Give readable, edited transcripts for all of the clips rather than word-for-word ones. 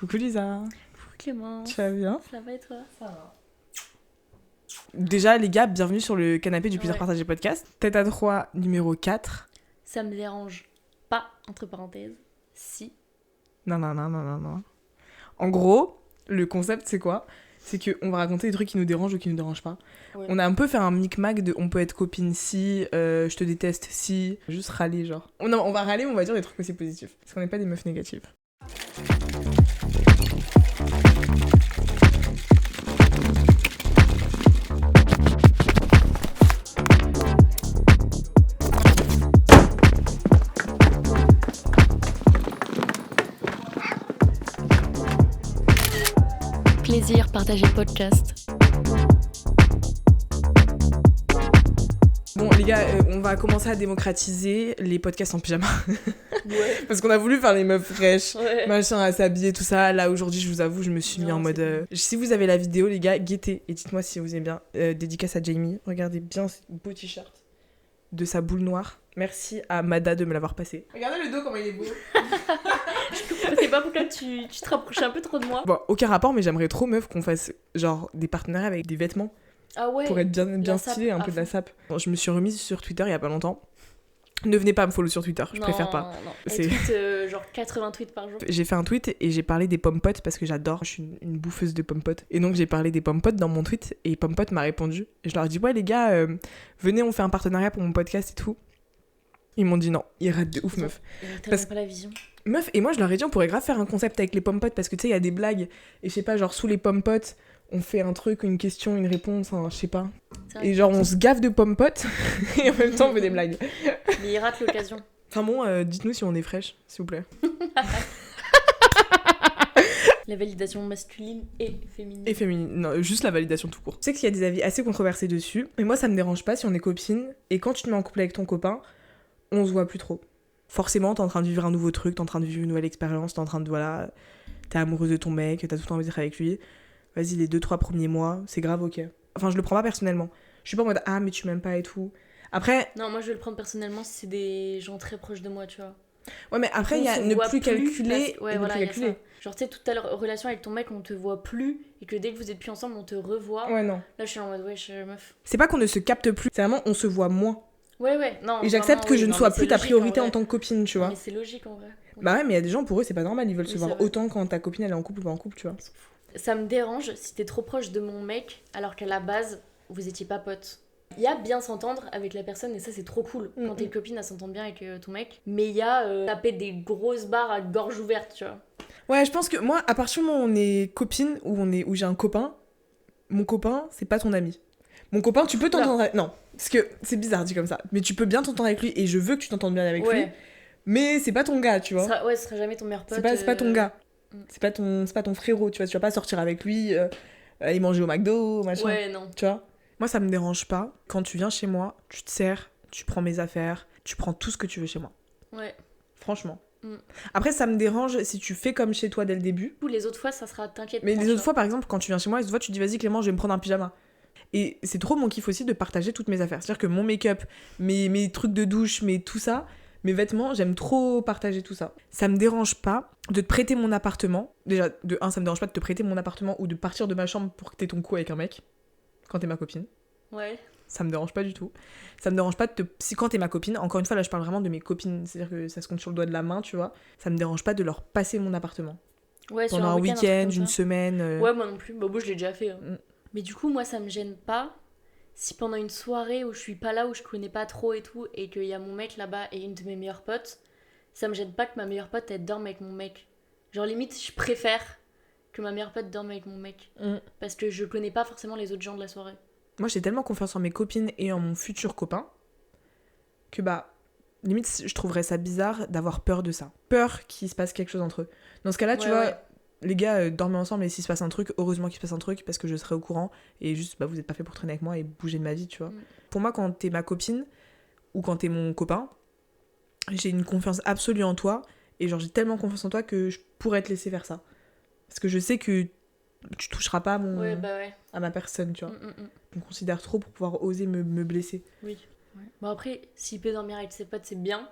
Coucou Lisa. Coucou Clément. Tu vas bien? Ça va et toi? Ça va. Déjà les gars, bienvenue sur le canapé du plaisir partagé podcast. Tête à 3 numéro 4. Ça me dérange pas, entre parenthèses, si. Non. En gros, le concept c'est quoi? C'est qu'on va raconter des trucs qui nous dérangent ou qui nous dérangent pas. Ouais. On a un peu fait un micmac de on peut être copine si, je te déteste si, juste râler genre. Non, on va râler mais on va dire des trucs aussi positifs. Parce qu'on n'est pas des meufs négatives. Plaisir partagé podcast. Bon les gars, on va commencer à démocratiser les podcasts en pyjama. Ouais. Parce qu'on a voulu faire les meufs fraîches, Ouais. machin, à s'habiller, tout ça. Là aujourd'hui, je vous avoue, je me suis mis Non, en mode... c'est Si vous avez la vidéo les gars, guettez et dites-moi si vous aimez bien. Dédicace à Jamie, regardez bien ce beau t-shirt de sa boule noire. Merci à Mada de me l'avoir passé. Regardez le dos comment il est beau. Je sais pas pourquoi tu te rapproches un peu trop de moi. Bon, aucun rapport, mais j'aimerais trop meuf qu'on fasse genre des partenariats avec des vêtements Ah ouais. pour être bien la stylé, sape un à peu de la fond. sape. Bon, je me suis remise sur Twitter il y a pas longtemps. Ne venez pas me follow sur Twitter, je préfère pas. Non. C'est- Elle tweet genre 80 tweets par jour. J'ai fait un tweet et j'ai parlé des pommes potes parce que j'adore, je suis une bouffeuse de pommes potes. Et donc j'ai parlé des pommes potes dans mon tweet et pommes potes m'a répondu. Et je leur ai dit, ouais les gars, venez on fait un partenariat pour mon podcast et tout. Ils m'ont dit non, ils ratent de ouf meuf. Ils ont tellement Parce- pas la vision. Meuf, et moi je leur ai dit on pourrait grave faire un concept avec les pommes potes parce que tu sais, il y a des blagues. Et je sais pas, genre sous les pommes potes, on fait un truc, une question, une réponse, je sais pas. C'est vrai. Et genre on se gaffe de pommes potes et en même temps on fait des blagues. Mais ils ratent l'occasion. Enfin bon, dites-nous si on est fraîche, s'il vous plaît. La validation masculine et féminine. Et féminine, non, juste la validation tout court. Je sais qu'il y a des avis assez controversés dessus, mais moi ça me dérange pas si on est copines, et quand tu te mets en couple avec ton copain, on se voit plus trop. Forcément, t'es en train de vivre un nouveau truc, t'es en train de vivre une nouvelle expérience, t'es en train de, voilà, t'es amoureuse de ton mec, t'as tout le temps envie d'être avec lui. Vas-y, les 2-3 premiers mois, c'est grave ok. Enfin, je le prends pas personnellement. Je suis pas en mode, ah, mais tu m'aimes pas et tout. Après, Non, moi je vais le prendre personnellement si c'est des gens très proches de moi, tu vois. ouais, mais après, il y a On se ne voit plus calculer parce- Ouais, et ne voilà, plus il y a calculer. ça. Genre, tu sais, toute ta relation avec ton mec, on te voit plus, et que dès que vous êtes plus ensemble, on te revoit. Ouais, non. Là, je suis en mode, ouais, meuf. C'est pas qu'on ne se capte plus, c'est vraiment on se voit moins. Ouais, non. Et j'accepte vraiment, que oui, je ne non, sois mais plus c'est ta logique, priorité en en vrai. tant que copine, tu vois. Mais c'est logique en vrai. Bah ouais, mais il y a des gens, pour eux, c'est pas normal, ils veulent Oui, se c'est voir vrai. autant quand ta copine elle est en couple ou pas en couple, tu vois. Ça me dérange si t'es trop proche de mon mec, alors qu'à la base, vous étiez pas potes. Il y a bien s'entendre avec la personne, et ça c'est trop cool quand t'es copine à s'entendre bien avec ton mec. Mais il y a taper des grosses barres à gorge ouverte, tu vois. Ouais, je pense que moi, à partir du moment où on est copine, où j'ai un copain, mon copain, c'est pas ton ami. Mon copain, tu peux t'entendre avec... Non, parce que c'est bizarre dit comme ça, mais tu peux bien t'entendre avec lui, et je veux que tu t'entendes bien avec lui, Ouais, mais c'est pas ton gars, tu vois. ce sera jamais ton meilleur pote. C'est pas ton gars. mm. C'est pas ton frérot, tu vois. Tu vas pas sortir avec lui, aller manger au McDo, machin. Ouais, non. Tu vois. Moi, ça me dérange pas. Quand tu viens chez moi, tu te sers, tu prends mes affaires, tu prends tout ce que tu veux chez moi. Ouais. Franchement. Mm. Après, ça me dérange si tu fais comme chez toi dès le début. Ou les autres fois, ça sera t'inquiète. Mais prends, les tu autres fois, par exemple, quand tu viens chez moi, tu dis vas-y Clément, je vais me prendre un pyjama. Et c'est trop mon kiff aussi de partager toutes mes affaires. C'est-à-dire que mon make-up, mes trucs de douche, tout ça, mes vêtements, j'aime trop partager tout ça. Ça me dérange pas de te prêter mon appartement. Déjà, de un, ça me dérange pas de te prêter mon appartement ou de partir de ma chambre pour que t'aies ton coup avec un mec. Quand t'es ma copine. Ouais. Ça me dérange pas du tout. Ça me dérange pas de te... Si quand t'es ma copine, encore une fois, là je parle vraiment de mes copines, c'est-à-dire que ça se compte sur le doigt de la main, tu vois. Ça me dérange pas de leur passer mon appartement. Ouais, sur Pendant un truc week-end, comme une ça. semaine. Ouais, moi non plus. Bah, moi, je l'ai déjà fait. Mm. Mais du coup, moi, ça me gêne pas si pendant une soirée où je suis pas là, où je connais pas trop et tout, et qu'il y a mon mec là-bas et une de mes meilleures potes, ça me gêne pas que ma meilleure pote, elle dorme avec mon mec. Genre, limite, je préfère que ma meilleure pote dorme avec mon mec. Mm. Parce que je connais pas forcément les autres gens de la soirée. Moi j'ai tellement confiance en mes copines et en mon futur copain que limite je trouverais ça bizarre d'avoir peur de ça. Peur qu'il se passe quelque chose entre eux. Dans ce cas-là, tu Ouais, vois, ouais. les gars dormez ensemble et s'il se passe un truc, heureusement qu'il se passe un truc parce que je serai au courant et juste vous êtes pas fait pour traîner avec moi et bouger de ma vie, tu vois. Mm. Pour moi, quand t'es ma copine ou quand t'es mon copain, j'ai une confiance absolue en toi et genre j'ai tellement confiance en toi que je pourrais te laisser faire ça. Parce que je sais que tu toucheras pas Ouais, bah ouais. à ma personne, tu vois. Mm. Je me considère trop pour pouvoir oser me blesser. Oui. Ouais. Bon, après, s'il peut dormir avec ses potes, c'est bien.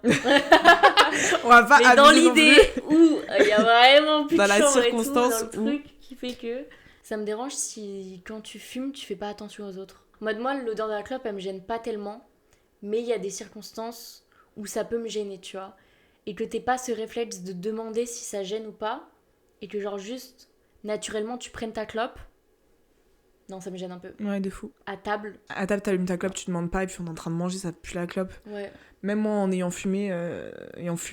On va pas Mais dans abuser non l'idée où il y a vraiment plus Dans de la chambre et tout, circonstance dans le truc qui fait que ça me dérange si quand tu fumes, tu fais pas attention aux autres. En mode, moi, l'odeur de la clope, elle me gêne pas tellement, mais il y a des circonstances où ça peut me gêner, tu vois. Et que t'aies pas ce réflexe de demander si ça gêne ou pas, et que genre juste, naturellement, tu prennes ta clope. Non, ça me gêne un peu. Ouais, de fou. À table, À table, t'allumes ta clope, tu demandes pas, et puis on est en train de manger, ça pue la clope. ouais. Même moi, en ayant fumé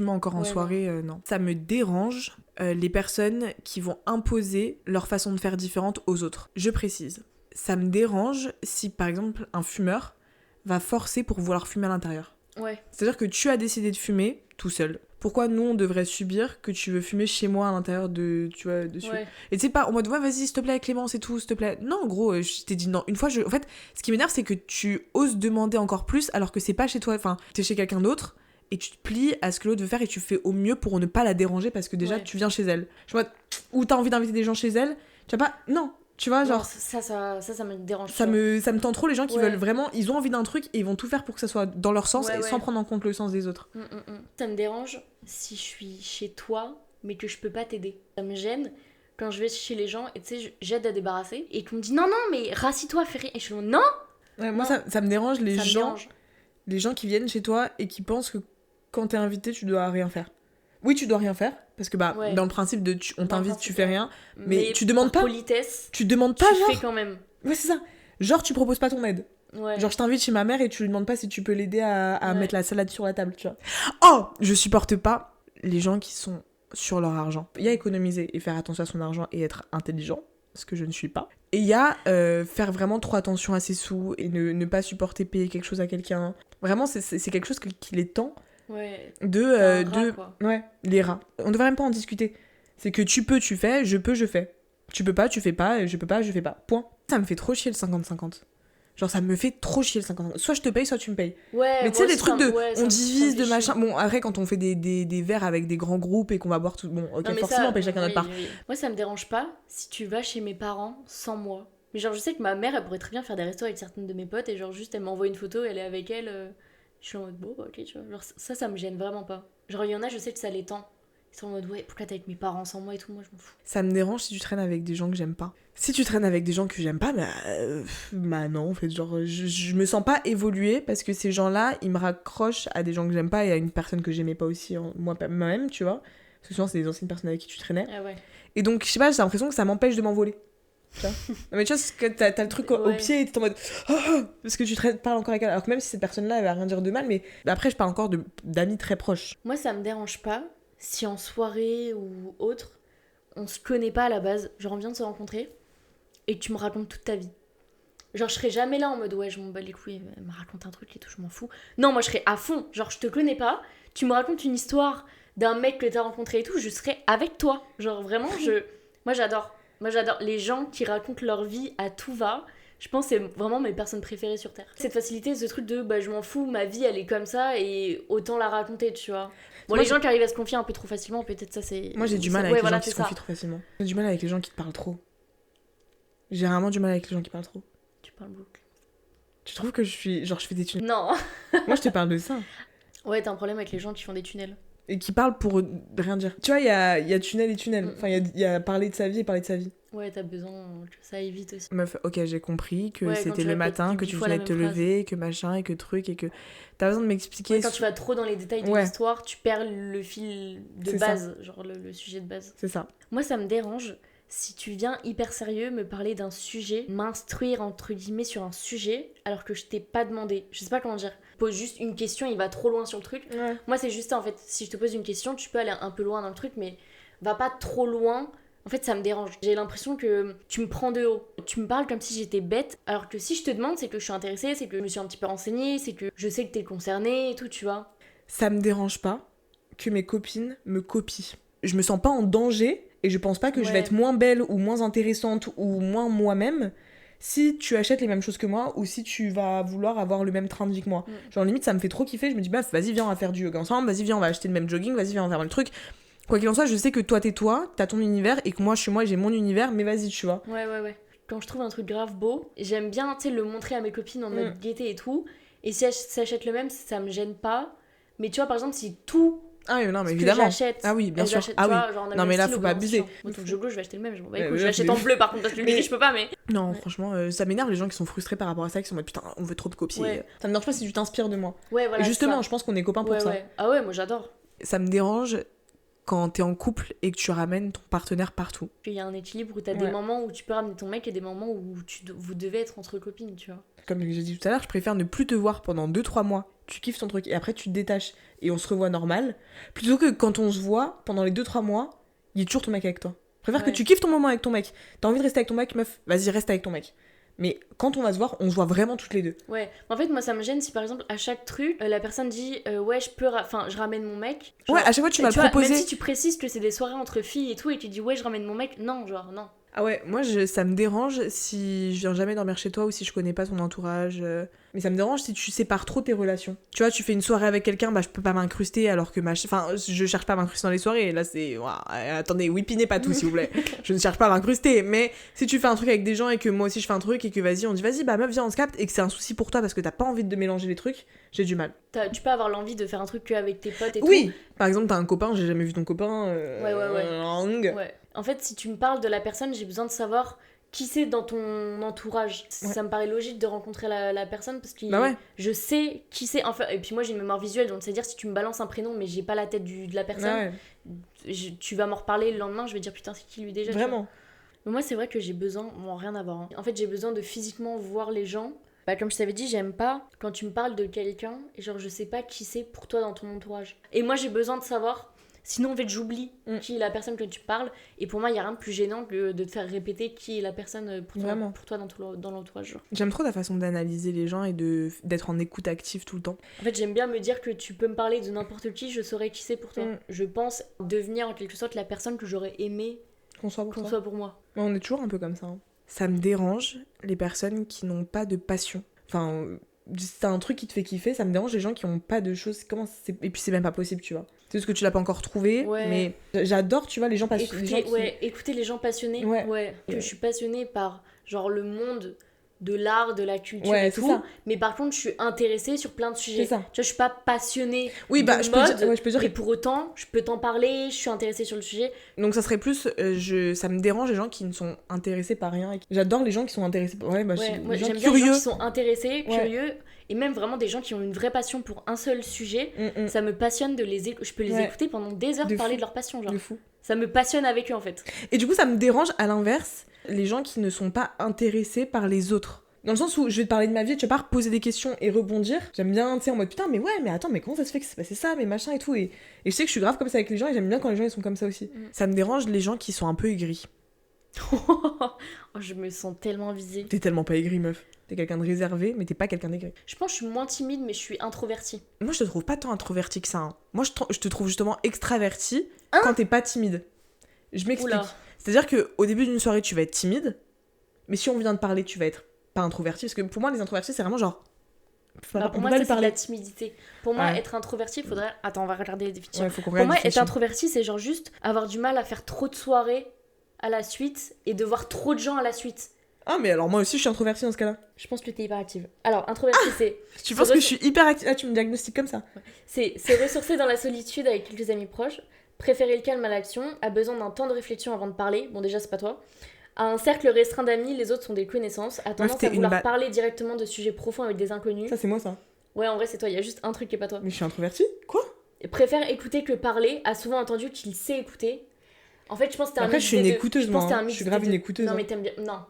encore en Ouais, soirée, non. Ça me dérange les personnes qui vont imposer leur façon de faire différente aux autres. Je précise. Ça me dérange si, par exemple, un fumeur va forcer pour vouloir fumer à l'intérieur. Ouais. C'est-à-dire que tu as décidé de fumer tout seul. Pourquoi nous, on devrait subir que tu veux fumer chez moi à l'intérieur de... Tu vois, dessus. Ouais. Et tu sais pas, en mode, ouais, vas-y, s'il te plaît, Clémence et tout, s'il te plaît. Non, gros, je t'ai dit non. Une fois, en fait, ce qui m'énerve, c'est que tu oses demander encore plus alors que c'est pas chez toi. Enfin, t'es chez quelqu'un d'autre et tu te plies à ce que l'autre veut faire et tu fais au mieux pour ne pas la déranger parce que déjà, Ouais. tu viens chez elle. Je suis en mode, ou t'as envie d'inviter des gens chez elle, tu vas pas... Non, tu vois, genre... Non, ça me dérange. Ça tu vois. me tend trop les gens qui Ouais. veulent vraiment... Ils ont envie d'un truc et ils vont tout faire pour que ça soit dans leur sens Ouais, et ouais. sans prendre en compte le sens des autres. Ça me dérange si je suis chez toi, mais que je peux pas t'aider. Ça me gêne quand je vais chez les gens et tu sais, j'aide à débarrasser et qu'on me dit non, non, mais rassis-toi, fais rien. Et je suis là, non, Ouais, moi, Non. ça me dérange ça me dérange. les gens qui viennent chez toi et qui pensent que quand t'es invité, tu dois rien faire. Oui, tu dois rien faire, parce que Ouais. dans le principe de on Dans le t'invite, principe, tu fais ouais. rien. Mais tu demandes par pas. politesse, Tu demandes tu pas, fais genre. quand même. Ouais, c'est ça. Genre, tu proposes pas ton aide. Ouais. Genre, je t'invite chez ma mère et tu lui demandes pas si tu peux l'aider à Ouais. mettre la salade sur la table, tu vois. Oh, je supporte pas les gens qui sont sur leur argent. Il y a économiser et faire attention à son argent et être intelligent, ce que je ne suis pas. Et il y a faire vraiment trop attention à ses sous et ne pas supporter payer quelque chose à quelqu'un. Vraiment, c'est quelque chose qu'il est temps Ouais. de... T'as un rat, quoi. Ouais, les rats. On devrait même pas en discuter. C'est que tu peux, tu fais, je peux, je fais. Tu peux pas, tu fais pas, et je peux pas, je fais pas. Point. Ça me fait trop chier le 50-50. Genre, ça me fait trop chier le 50-50. Soit je te paye, soit tu me payes. Ouais, Mais tu sais, moi des aussi, trucs de... ouais, on divise, me fait de machin... chier. Bon, après, quand on fait des verres avec des grands groupes et qu'on va boire tout... Bon, ok, Non, mais forcément, ça, on paye chacun notre part. oui. Moi, ça me dérange pas si tu vas chez mes parents sans moi. Mais genre, je sais que ma mère, elle pourrait très bien faire des restos avec certaines de mes potes et genre, juste, elle m'envoie une photo, elle est avec elle. Je suis en mode, bon, bah, ok, tu vois. Genre, ça me gêne vraiment pas. Genre, il y en a, je sais que ça les tend. Ils sont en mode, ouais, pourquoi t'es avec mes parents sans moi et tout, moi, je m'en fous. Ça me dérange si tu traînes avec des gens que j'aime pas. Si tu traînes avec des gens que j'aime pas, bah non, en fait, genre, je me sens pas évoluer parce que ces gens-là, ils me raccrochent à des gens que j'aime pas et à une personne que j'aimais pas aussi moi-même, tu vois. Parce que souvent, c'est des anciennes personnes avec qui tu traînais. Ah ouais. Et donc, je sais pas, j'ai l'impression que ça m'empêche de m'envoler. Tu vois. Non, mais tu vois, c'est que t'as le truc au Ouais. pied et t'es en mode parce que tu parles encore avec elle. Alors que même si cette personne-là, elle va rien dire de mal, mais après, je parle encore d'amis très proches. Moi, ça me dérange pas si en soirée ou autre, on se connaît pas à la base, genre on vient de se rencontrer et que tu me racontes toute ta vie. Genre, je serais jamais là en mode ouais, je m'en bats les couilles, elle me raconte un truc et tout, je m'en fous. Non, moi je serais à fond. Genre, je te connais pas, tu me racontes une histoire d'un mec que t'as rencontré et tout, je serais avec toi. Genre, vraiment, moi j'adore. Moi j'adore les gens qui racontent leur vie à tout va. Je pense que c'est vraiment mes personnes préférées sur Terre. Cette facilité, ce truc de bah je m'en fous, ma vie elle est comme ça et autant la raconter, tu vois. Bon, Moi, les gens qui arrivent à se confier un peu trop facilement, peut-être ça c'est. Moi, j'ai du mal c'est- avec ouais, les voilà, gens qui c'est se ça. confient trop facilement. J'ai du mal avec les gens qui te parlent trop. J'ai vraiment du mal avec les gens qui parlent trop. Tu parles beaucoup. Tu trouves que je fais des tunnels? Non. Moi, je te parle de ça. Ouais, t'as un problème avec les gens qui font des tunnels. Et qui parlent pour rien dire. Tu vois, il y a tunnel et tunnel. Enfin, il y a parler de sa vie et parler de sa vie. Ouais, t'as besoin que ça aille vite aussi. Meuf, ok, j'ai compris que Ouais, quand c'était tu le répètes matin, que 10 tu fois venais la de te même phrase. lever, que machin, et que truc, et que t'as besoin de m'expliquer. Ouais, quand tu vas trop dans les détails de Ouais. l'histoire, tu perds le fil de C'est base, genre le sujet de base. C'est ça. Moi, ça me dérange si tu viens hyper sérieux me parler d'un sujet, m'instruire entre guillemets sur un sujet, alors que je t'ai pas demandé. Je sais pas comment dire. Pose juste une question, il va trop loin sur le truc. Ouais. Moi, c'est juste ça en fait. Si je te pose une question, tu peux aller un peu loin dans le truc, mais va pas trop loin. En fait, ça me dérange. J'ai l'impression que tu me prends de haut. Tu me parles comme si j'étais bête, alors que si je te demande, c'est que je suis intéressée, c'est que je me suis un petit peu renseignée, c'est que je sais que t'es concernée et tout, tu vois. Ça me dérange pas que mes copines me copient. Je me sens pas en danger et je pense pas que je vais Ouais. être moins belle ou moins intéressante ou moins moi-même si tu achètes les mêmes choses que moi ou si tu vas vouloir avoir le même train de vie que moi. Genre limite ça me fait trop kiffer, je me dis bah vas-y viens on va faire du yoga ensemble, vas-y viens on va acheter le même jogging, vas-y viens on va faire le truc. Quoi qu'il en soit, je sais que toi t'es toi, t'as ton univers et que moi je suis moi et j'ai mon univers, mais vas-y tu vois. Ouais. Quand je trouve un truc grave beau, j'aime bien, tu sais, le montrer à mes copines en mode gaieté et tout. Et si elles s'achètent le même, ça me gêne pas. Mais tu vois, par exemple, si tout Ah oui, non, mais ce que évidemment. j'achète, Ah oui, bien elles sûr. achètent, Ah tu oui. vois, genre, on a Non, le mais même là, style, faut au pas bout d'un abuser. moment, moi, ton joglo, je vais acheter le même. Je m'en bats les Ouais, couilles, je ouais, l'achète mais- en bleu, par contre, parce que le gris, je peux pas, mais. Non, Ouais. franchement, ça m'énerve les gens qui sont frustrés par rapport à ça, qui sont en mode putain, on veut trop te copier. Ouais. Ça me dérange pas si tu t'inspires de moi. Ouais, voilà. Et justement, ça. je pense qu'on est copains pour Ouais, ça. ouais. Ah ouais, moi j'adore. Ça me dérange quand t'es en couple et que tu ramènes ton partenaire partout. Qu'il y a un équilibre où t'as Ouais. des moments où tu peux ramener ton mec et des moments où vous devez être entre copines, tu vois. Comme j'ai dit tout à l'heure, je préfère ne plus te voir pendant 2-3 mois. Tu kiffes ton truc et après tu te détaches et on se revoit normal. Plutôt que quand on se voit pendant les 2-3 mois, il y a toujours ton mec avec toi. Je préfère que Ouais. tu kiffes ton moment avec ton mec. T'as envie de rester avec ton mec, meuf, vas-y, reste avec ton mec. Mais quand on va se voir, on se voit vraiment toutes les deux. Ouais. En fait, moi ça me gêne si par exemple à chaque truc, la personne dit ouais, je ramène mon mec. Genre, Ouais, à chaque fois tu et m'as vois, proposé. même si tu précises que c'est des soirées entre filles et tout et tu dis ouais, je ramène mon mec, non, genre non. Ah ouais, moi ça me dérange si je viens jamais dormir chez toi ou si je connais pas ton entourage. Mais ça me dérange si tu sépares trop tes relations. Tu vois, tu fais une soirée avec quelqu'un, bah je peux pas m'incruster alors que Enfin, je cherche pas à m'incruster dans les soirées. Là c'est. Ouah, attendez, whippinez pas tout s'il vous plaît. Je ne cherche pas à m'incruster. Mais si tu fais un truc avec des gens et que moi aussi je fais un truc et que vas-y, on dit vas-y, bah meuf, viens, on se capte et que c'est un souci pour toi parce que t'as pas envie de mélanger les trucs, j'ai du mal. Tu peux avoir l'envie de faire un truc qu'avec tes potes et Oui! Par exemple, t'as un copain, j'ai jamais vu ton copain. Ouais. Ouais. En fait, si tu me parles de la personne, j'ai besoin de savoir qui c'est dans ton entourage. Ouais. Ça me paraît logique de rencontrer la personne parce que Bah ouais. je sais qui c'est. Enfin, et puis moi j'ai une mémoire visuelle, donc c'est-à-dire si tu me balances un prénom mais j'ai pas la tête de la personne, Ouais, tu vas m'en reparler le lendemain, je vais dire putain c'est qui lui déjà. tu vois. vraiment. Mais moi c'est vrai que j'ai besoin, bon rien à voir. Hein. En fait j'ai besoin de physiquement voir les gens. Bah, comme je t'avais dit, j'aime pas quand tu me parles de quelqu'un et genre je sais pas qui c'est pour toi dans ton entourage. Et moi j'ai besoin de savoir. Sinon, en fait, j'oublie qui est la personne que tu parles. Et pour moi, il n'y a rien de plus gênant que de te faire répéter qui est la personne pour toi dans l'entourage. Genre. J'aime trop ta façon d'analyser les gens et d'être en écoute active tout le temps. En fait, j'aime bien me dire que tu peux me parler de n'importe qui, je saurais qui c'est pour toi. Je pense devenir en quelque sorte la personne que j'aurais aimé Qu'on soit pour toi. soit pour moi. Ouais, on est toujours un peu comme ça. Hein. Ça me dérange les personnes qui n'ont pas de passion. Enfin, c'est un truc qui te fait kiffer, ça me dérange les gens qui n'ont pas de choses. Et puis c'est même pas possible, tu vois. C'est juste que tu l'as pas encore trouvé, Ouais. mais j'adore, tu vois, les gens passionnés. Écouter les gens passionnés. Ouais. Que je suis passionnée par genre le monde de l'art, de la culture Ouais, et c'est tout. ça. Mais par contre, je suis intéressée sur plein de sujets. C'est ça. Tu vois, je suis pas passionnée Oui, bah, de je mode, peux dire. mais pour autant, je peux t'en parler, je suis intéressée sur le sujet. Donc ça serait plus, ça me dérange les gens qui ne sont intéressés par rien. J'adore les gens qui sont intéressés par... Moi, les gens j'aime bien curieux. les gens qui sont intéressés, Ouais. curieux, et même vraiment des gens qui ont une vraie passion pour un seul sujet. Ça me passionne de les écouter. Je peux les Ouais. écouter pendant des heures De parler fou. de leur passion. Genre. De fou. Ça me passionne avec eux en fait. Et du coup, ça me dérange à l'inverse, les gens qui ne sont pas intéressés par les autres. Dans le sens où je vais te parler de ma vie, tu vas pas reposer des questions et rebondir. J'aime bien, tu sais, en mode putain, mais ouais, mais attends, mais comment ça se fait que c'est passé ça, mais machin et tout. Et je sais que je suis grave comme ça avec les gens et j'aime bien quand les gens ils sont comme ça aussi. Ça me dérange les gens qui sont un peu aigris. Oh, je me sens tellement visée. T'es tellement pas aigri, meuf. T'es quelqu'un de réservé, mais t'es pas quelqu'un d'aigri. Je pense que je suis moins timide, mais je suis introvertie. Moi, je te trouve pas tant introverti que ça. Hein. Moi, je te trouve justement extraverti quand t'es pas timide. Je m'explique. Oula. C'est-à-dire qu'au début d'une soirée, tu vas être timide, mais si on vient de parler, tu vas être pas introverti. Parce que pour moi, les introvertis, c'est vraiment genre. Bah, pour moi, ça, c'est de la timidité. Pour moi, Ouais. être introverti, il faudrait. Attends, on va regarder les définitions. Ouais, faut qu'on Pour regarde moi, les être définitions. introverti, c'est genre juste avoir du mal à faire trop de soirées à la suite et de voir trop de gens à la suite. Ah, mais alors moi aussi, je suis introvertie dans ce cas-là. Je pense que t'es hyper active. Alors, introverti, c'est Tu penses que je suis hyper active. Ah, tu me diagnostiques comme ça. c'est ressourcer dans la solitude avec quelques amis proches, préférer le calme à l'action, a besoin d'un temps de réflexion avant de parler. Bon, déjà, c'est pas toi. A un cercle restreint d'amis, les autres sont des connaissances. A tendance t'es à vouloir une parler directement de sujets profonds avec des inconnus. Ça, c'est moi, ça. Ouais, en vrai, c'est toi. Il y a juste un truc qui est pas toi. Mais je suis introvertie. Quoi? Et préfère écouter que parler, a souvent entendu qu'il sait écouter. En fait, je pense que t'es un Après, mix je suis une des deux. écouteuse, Je pense moi. que t'es un Hein. Je mix suis grave des une deux. écouteuse. Non, hein. mais t'aimes bien. Non,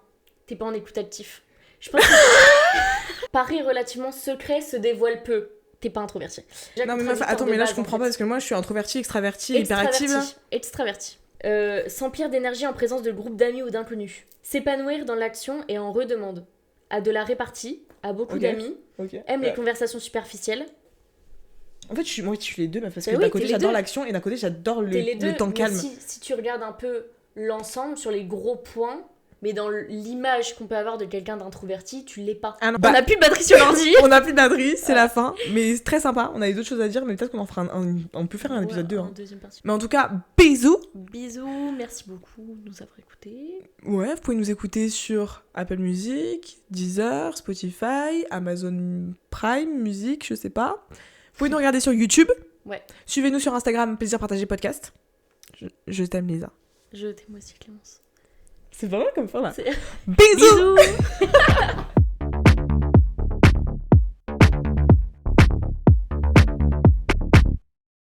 t'es pas en écoute actif. Je pense que Paris relativement secret se dévoile peu. T'es pas introverti. Déjà, Non, mais meuf, contradictoire attends, de mais là, je base, en comprends fait. pas parce que moi, je suis introvertie, extravertie, hyperactive. Là. Extraverti. S'emplir d'énergie en présence de groupes d'amis ou d'inconnus. S'épanouir dans l'action et en redemande. A de la répartie, a beaucoup Ok. d'amis, Ok. aime les conversations superficielles. En fait, moi, je suis les deux, meuf, parce Bah que oui, d'un côté, t'es les j'adore deux. l'action et d'un côté, j'adore T'es les deux, le temps mais calme. si tu regardes un peu l'ensemble sur les gros points, Mais dans l'image qu'on peut avoir de quelqu'un d'introverti, tu l'es pas. Ah non. On a plus de batterie sur l'ordi. On a plus de batterie, c'est la fin. Mais c'est très sympa, on avait d'autres choses à dire, mais peut-être qu'on en fera on peut faire un épisode 2. En deuxième partie. Mais en tout cas, bisous. Bisous, merci beaucoup de nous avoir écoutés. Ouais, vous pouvez nous écouter sur Apple Music, Deezer, Spotify, Amazon Prime Music, je sais pas. Vous pouvez nous regarder sur YouTube. Ouais. Suivez-nous sur Instagram, Plaisir Partagé Podcast. Je t'aime, Lisa. Je t'aime aussi, Clémence. C'est pas mal comme ça, là. C'est- Bisous. Bisous.